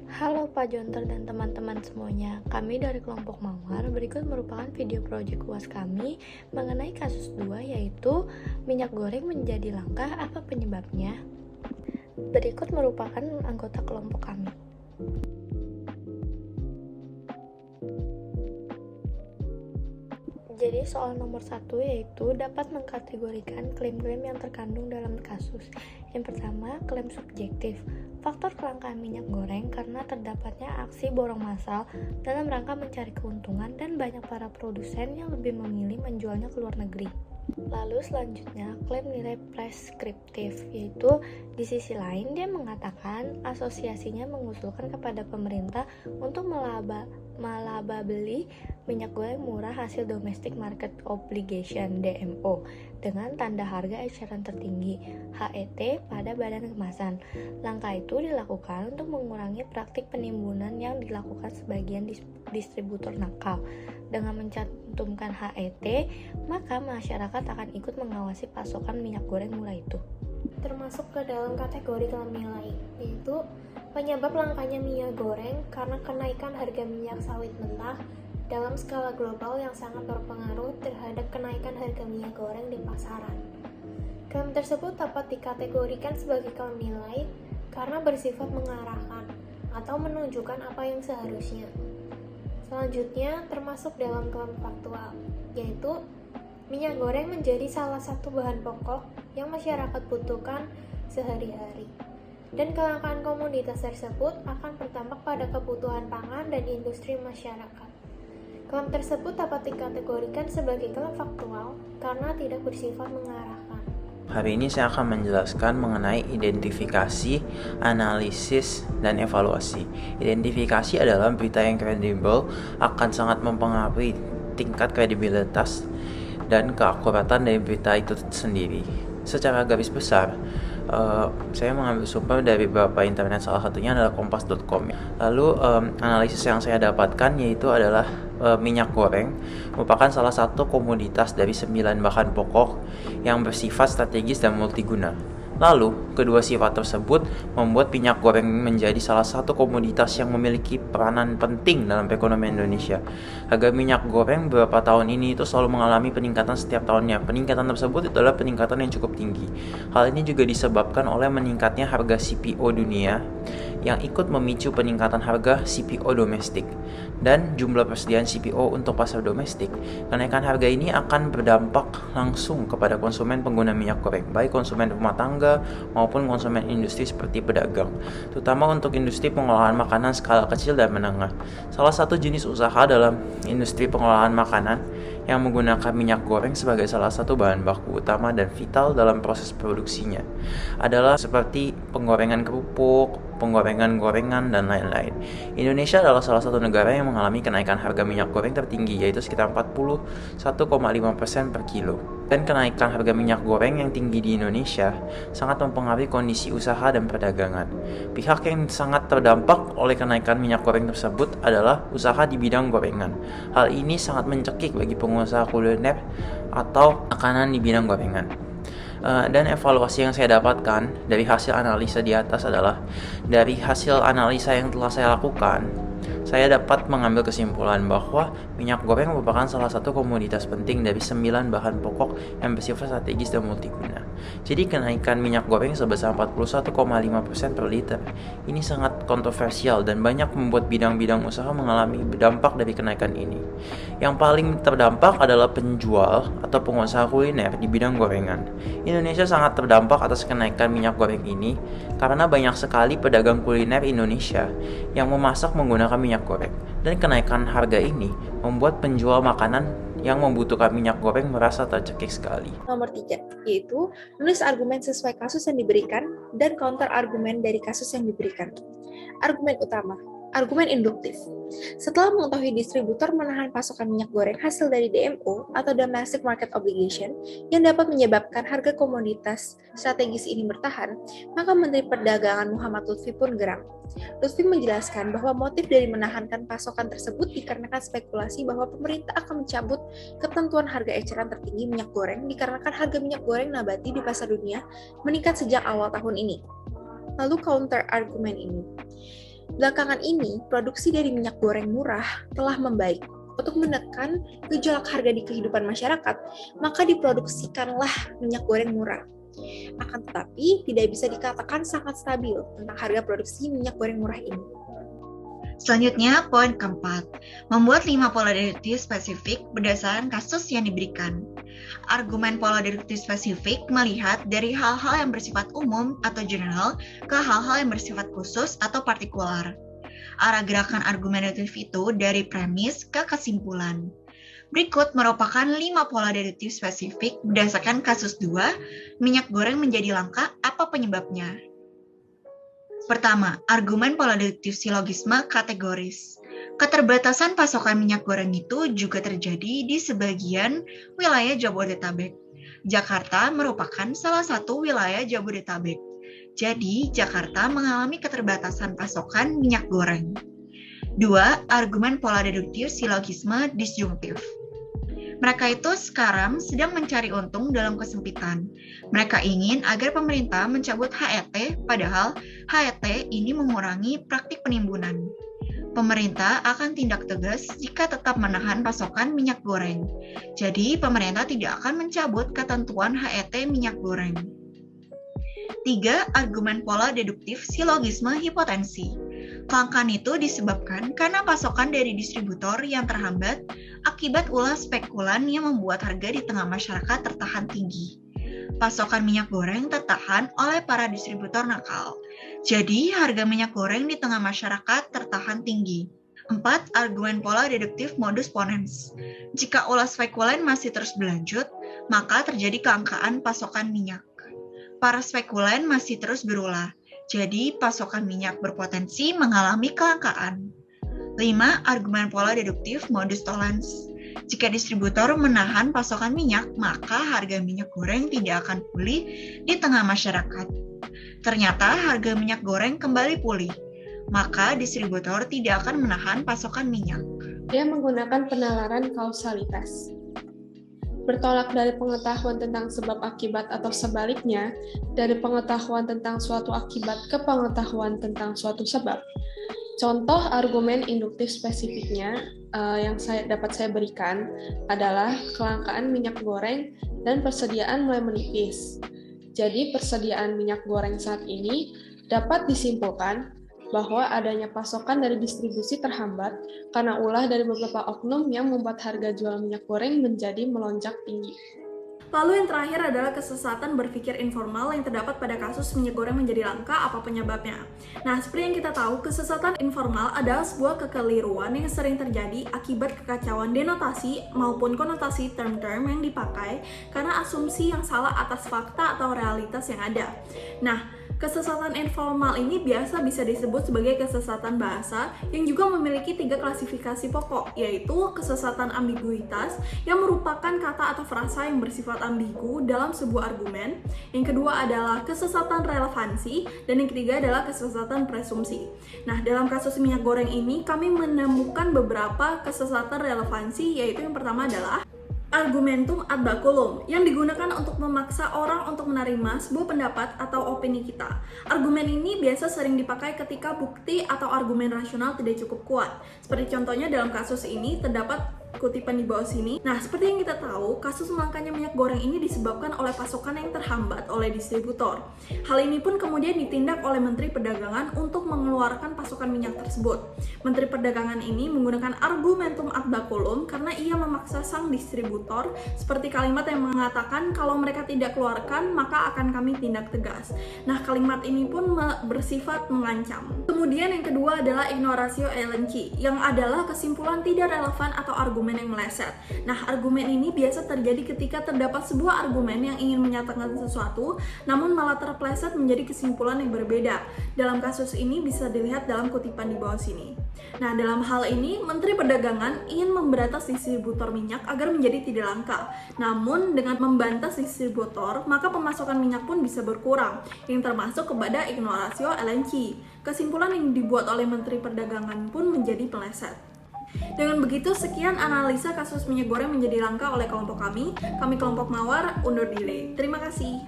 Halo Pak Jonter dan teman-teman semuanya, kami dari kelompok Mawar. Berikut merupakan video proyek UAS kami mengenai kasus 2, yaitu minyak goreng menjadi langka, apa penyebabnya? Berikut merupakan anggota kelompok kami. Jadi soal nomor 1 yaitu dapat mengkategorikan klaim-klaim yang terkandung dalam kasus. Yang pertama, klaim subjektif. Faktor kelangkaan minyak goreng karena terdapatnya aksi borong massal dalam rangka mencari keuntungan dan banyak para produsen yang lebih memilih menjualnya ke luar negeri. Lalu selanjutnya, klaim nilai preskriptif, yaitu di sisi lain dia mengatakan asosiasinya mengusulkan kepada pemerintah untuk melaba beli minyak goreng murah hasil domestic market obligation (DMO) dengan tanda harga eceran tertinggi (HET) pada badan kemasan. Langkah itu dilakukan untuk mengurangi praktik penimbunan yang dilakukan sebagian distributor nakal. Dengan mencantumkan HET, maka masyarakat akan ikut mengawasi pasokan minyak goreng murah itu. Termasuk ke dalam kategori klaim nilai, yaitu penyebab langkanya minyak goreng karena kenaikan harga minyak sawit mentah dalam skala global yang sangat berpengaruh terhadap kenaikan harga minyak goreng di pasaran. Klaim tersebut dapat dikategorikan sebagai klaim nilai karena bersifat mengarahkan atau menunjukkan apa yang seharusnya. Selanjutnya termasuk dalam klaim faktual, yaitu minyak goreng menjadi salah satu bahan pokok yang masyarakat butuhkan sehari-hari. Dan kelangkaan komoditas tersebut akan berdampak pada kebutuhan pangan dan industri masyarakat. Klaim tersebut dapat dikategorikan sebagai klaim faktual karena tidak bersifat mengarahkan. Hari ini saya akan menjelaskan mengenai identifikasi, analisis, dan evaluasi. Identifikasi adalah berita yang kredibel akan sangat mempengaruhi tingkat kredibilitas dan keakuratan dari berita itu sendiri. Secara garis besar, saya mengambil sumber dari beberapa internet, salah satunya adalah kompas.com. Lalu analisis yang saya dapatkan yaitu adalah minyak goreng merupakan salah satu komoditas dari 9 bahan pokok yang bersifat strategis dan multiguna. Lalu, kedua sifat tersebut membuat minyak goreng menjadi salah satu komoditas yang memiliki peranan penting dalam perekonomian Indonesia. Harga minyak goreng beberapa tahun ini itu selalu mengalami peningkatan setiap tahunnya. Peningkatan tersebut itu adalah peningkatan yang cukup tinggi. Hal ini juga disebabkan oleh meningkatnya harga CPO dunia yang ikut memicu peningkatan harga CPO domestik dan jumlah persediaan CPO untuk pasar domestik. Kenaikan harga ini akan berdampak langsung kepada konsumen pengguna minyak goreng, baik konsumen rumah tangga maupun konsumen industri seperti pedagang, terutama untuk industri pengolahan makanan skala kecil dan menengah. Salah satu jenis usaha dalam industri pengolahan makanan yang menggunakan minyak goreng sebagai salah satu bahan baku utama dan vital dalam proses produksinya adalah seperti penggorengan kerupuk, penggorengan gorengan, dan lain-lain. Indonesia adalah salah satu negara yang mengalami kenaikan harga minyak goreng tertinggi, yaitu sekitar 41,5% per kilo. Dan kenaikan harga minyak goreng yang tinggi di Indonesia sangat mempengaruhi kondisi usaha dan perdagangan. Pihak yang sangat terdampak oleh kenaikan minyak goreng tersebut adalah usaha di bidang gorengan. Hal ini sangat mencekik bagi pengusaha kuliner atau makanan di bidang gorengan. Dan evaluasi yang saya dapatkan dari hasil analisa di atas adalah dari hasil analisa yang telah saya lakukan, saya dapat mengambil kesimpulan bahwa minyak goreng merupakan salah satu komoditas penting dari 9 bahan pokok yang bersifat strategis dan multiguna. Jadi kenaikan minyak goreng sebesar 41,5% per liter ini sangat kontroversial dan banyak membuat bidang-bidang usaha mengalami dampak dari kenaikan ini. Yang paling terdampak adalah penjual atau pengusaha kuliner di bidang gorengan. Indonesia sangat terdampak atas kenaikan minyak goreng ini karena banyak sekali pedagang kuliner Indonesia yang memasak menggunakan minyak goreng, dan kenaikan harga ini membuat penjual makanan yang membutuhkan minyak goreng merasa tercekik sekali. Nomor 3, yaitu menulis argumen sesuai kasus yang diberikan dan counter argumen dari kasus yang diberikan. Argumen utama, argumen induktif. Setelah mengetahui distributor menahan pasokan minyak goreng hasil dari DMO atau Domestic Market Obligation yang dapat menyebabkan harga komoditas strategis ini bertahan, maka Menteri Perdagangan Muhammad Lutfi pun geram. Lutfi menjelaskan bahwa motif dari menahankan pasokan tersebut dikarenakan spekulasi bahwa pemerintah akan mencabut ketentuan harga eceran tertinggi minyak goreng dikarenakan harga minyak goreng nabati di pasar dunia meningkat sejak awal tahun ini. Lalu counter argumen ini. Belakangan ini, produksi dari minyak goreng murah telah membaik. Untuk menekan gejolak harga di kehidupan masyarakat, maka diproduksikanlah minyak goreng murah. Akan tetapi, tidak bisa dikatakan sangat stabil tentang harga produksi minyak goreng murah ini. Selanjutnya, poin keempat, membuat 5 pola deduktif spesifik berdasarkan kasus yang diberikan. Argumen pola deduktif spesifik melihat dari hal-hal yang bersifat umum atau general ke hal-hal yang bersifat khusus atau partikular. Arah gerakan argumen deduktif itu dari premis ke kesimpulan. Berikut merupakan 5 pola deduktif spesifik berdasarkan kasus 2, minyak goreng menjadi langka, apa penyebabnya? Pertama, argumen pola deduktif silogisme kategoris. Keterbatasan pasokan minyak goreng itu juga terjadi di sebagian wilayah Jabodetabek. Jakarta merupakan salah satu wilayah Jabodetabek. Jadi, Jakarta mengalami keterbatasan pasokan minyak goreng. 2. Argumen pola deduktif silogisme disjungtif. Mereka itu sekarang sedang mencari untung dalam kesempitan. Mereka ingin agar pemerintah mencabut HET, padahal HET ini mengurangi praktik penimbunan. Pemerintah akan tindak tegas jika tetap menahan pasokan minyak goreng. Jadi, pemerintah tidak akan mencabut ketentuan HET minyak goreng. 3. Argumen pola deduktif silogisme hipotensi. Kelangkaan itu disebabkan karena pasokan dari distributor yang terhambat akibat ulah spekulan yang membuat harga di tengah masyarakat tertahan tinggi. Pasokan minyak goreng tertahan oleh para distributor nakal. Jadi, harga minyak goreng di tengah masyarakat tertahan tinggi. 4. Argumen pola deduktif modus ponens. Jika ulah spekulan masih terus berlanjut, maka terjadi kelangkaan pasokan minyak. Para spekulan masih terus berulah, jadi pasokan minyak berpotensi mengalami kelangkaan. 5. Argumen pola deduktif modus tollens. Jika distributor menahan pasokan minyak, maka harga minyak goreng tidak akan pulih di tengah masyarakat. Ternyata harga minyak goreng kembali pulih, maka distributor tidak akan menahan pasokan minyak. Dia menggunakan penalaran kausalitas. Bertolak dari pengetahuan tentang sebab akibat atau sebaliknya, dari pengetahuan tentang suatu akibat ke pengetahuan tentang suatu sebab. Contoh argumen induktif spesifiknya yang dapat saya berikan adalah kelangkaan minyak goreng dan persediaan mulai menipis. Jadi persediaan minyak goreng saat ini dapat disimpulkan bahwa adanya pasokan dari distribusi terhambat karena ulah dari beberapa oknum yang membuat harga jual minyak goreng menjadi melonjak tinggi. Lalu yang terakhir adalah kesesatan berpikir informal yang terdapat pada kasus minyak goreng menjadi langka, apa penyebabnya? Nah, seperti yang kita tahu, kesesatan informal adalah sebuah kekeliruan yang sering terjadi akibat kekacauan denotasi maupun konotasi term-term yang dipakai karena asumsi yang salah atas fakta atau realitas yang ada. Nah, kesesatan informal ini biasa bisa disebut sebagai kesesatan bahasa yang juga memiliki 3 klasifikasi pokok, yaitu kesesatan ambiguitas yang merupakan kata atau frasa yang bersifat ambigu dalam sebuah argumen, yang kedua adalah kesesatan relevansi, dan yang ketiga adalah kesesatan presumsi. Nah, dalam kasus minyak goreng ini kami menemukan beberapa kesesatan relevansi, yaitu yang pertama adalah argumentum ad baculum yang digunakan untuk memaksa orang untuk menerima sebuah pendapat atau opini kita. Argumen ini biasa sering dipakai ketika bukti atau argumen rasional tidak cukup kuat. Seperti contohnya dalam kasus ini terdapat kutipan di bawah sini. Nah, seperti yang kita tahu, kasus langkanya minyak goreng ini disebabkan oleh pasokan yang terhambat oleh distributor. Hal ini pun kemudian ditindak oleh Menteri Perdagangan untuk mengeluarkan pasokan minyak tersebut. Menteri Perdagangan ini menggunakan argumentum ad baculum karena ia memaksa sang distributor, seperti kalimat yang mengatakan kalau mereka tidak keluarkan maka akan kami tindak tegas. Nah, kalimat ini pun bersifat mengancam. Kemudian yang kedua adalah ignoratio elenchi, yang adalah kesimpulan tidak relevan atau argumen yang meleset. Nah, argumen ini biasa terjadi ketika terdapat sebuah argumen yang ingin menyatakan sesuatu, namun malah terpleset menjadi kesimpulan yang berbeda. Dalam kasus ini bisa dilihat dalam kutipan di bawah sini. Nah, dalam hal ini, Menteri Perdagangan ingin memberantas distributor minyak agar menjadi tidak langka. Namun, dengan membantas distributor, maka pemasukan minyak pun bisa berkurang, yang termasuk kepada ignoratio elenchi. Kesimpulan yang dibuat oleh Menteri Perdagangan pun menjadi meleset. Dengan begitu, sekian analisa kasus minyak goreng menjadi langka oleh kelompok kami. Kami kelompok Mawar undur diri. Terima kasih.